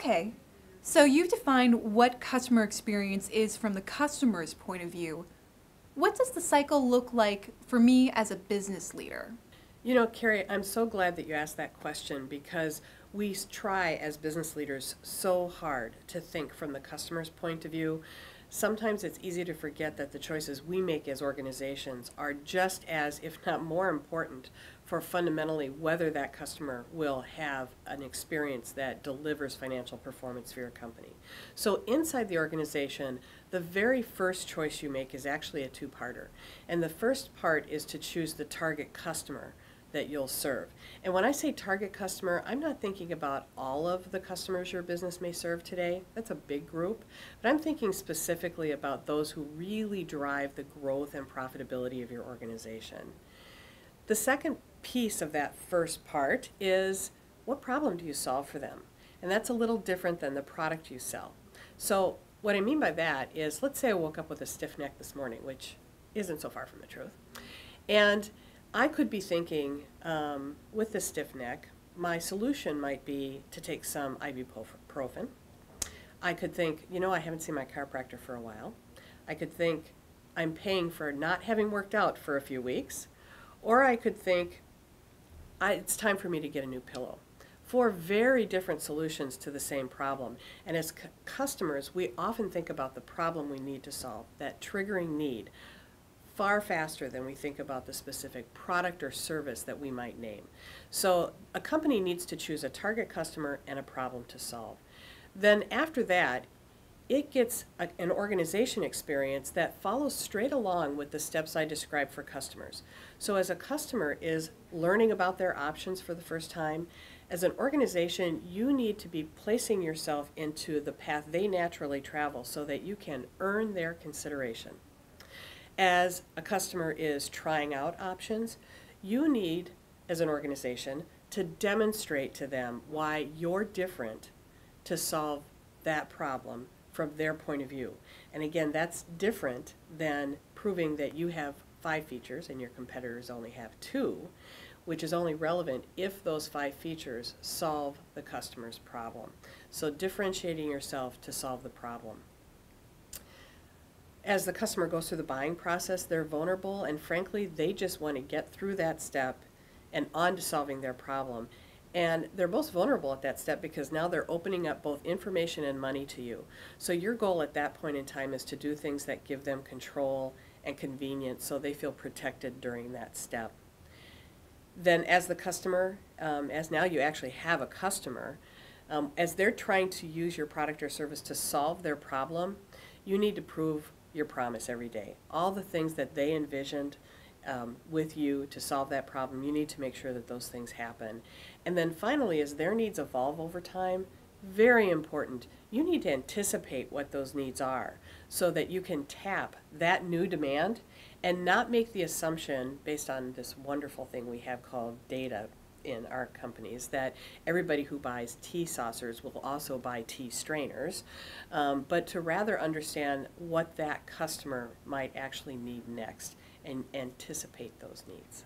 Okay, so you've defined what customer experience is from the customer's point of view. What does the cycle look like for me as a business leader? You know, Carrie, I'm so glad that you asked that question because we try as business leaders so hard to think from the customer's point of view. Sometimes it's easy to forget that the choices we make as organizations are just as, if not more important, for fundamentally whether that customer will have an experience that delivers financial performance for your company. So inside the organization, the very first choice you make is actually a two-parter. And the first part is to choose the target customer that you'll serve. And when I say target customer, I'm not thinking about all of the customers your business may serve today. That's a big group. But I'm thinking specifically about those who really drive the growth and profitability of your organization. The second piece of that first part is, what problem do you solve for them? And that's a little different than the product you sell. So what I mean by that is, let's say I woke up with a stiff neck this morning, which isn't so far from the truth. And I could be thinking, with the stiff neck, my solution might be to take some ibuprofen. I could think, you know, I haven't seen my chiropractor for a while. I could think, I'm paying for not having worked out for a few weeks. Or I could think, it's time for me to get a new pillow. Four very different solutions to the same problem. And as customers, we often think about the problem we need to solve, that triggering need, far faster than we think about the specific product or service that we might name. So a company needs to choose a target customer and a problem to solve. Then after that, it gets an organization experience that follows straight along with the steps I described for customers. So as a customer is learning about their options for the first time, as an organization, you need to be placing yourself into the path they naturally travel so that you can earn their consideration. As a customer is trying out options, you need, as an organization, to demonstrate to them why you're different to solve that problem from their point of view. And again, that's different than proving that you have 5 features and your competitors only have 2, which is only relevant if those 5 features solve the customer's problem. So differentiating yourself to solve the problem. As the customer goes through the buying process, they're vulnerable, and frankly, they just want to get through that step and on to solving their problem. And they're most vulnerable at that step because now they're opening up both information and money to you. So your goal at that point in time is to do things that give them control and convenience so they feel protected during that step. Then as the customer, as now you actually have a customer, as they're trying to use your product or service to solve their problem, you need to prove your promise every day. All the things that they envisioned with you to solve that problem, you need to make sure that those things happen. And then finally, as their needs evolve over time, very important, you need to anticipate what those needs are so that you can tap that new demand and not make the assumption based on this wonderful thing we have called data in our companies that everybody who buys tea saucers will also buy tea strainers, but to rather understand what that customer might actually need next and anticipate those needs.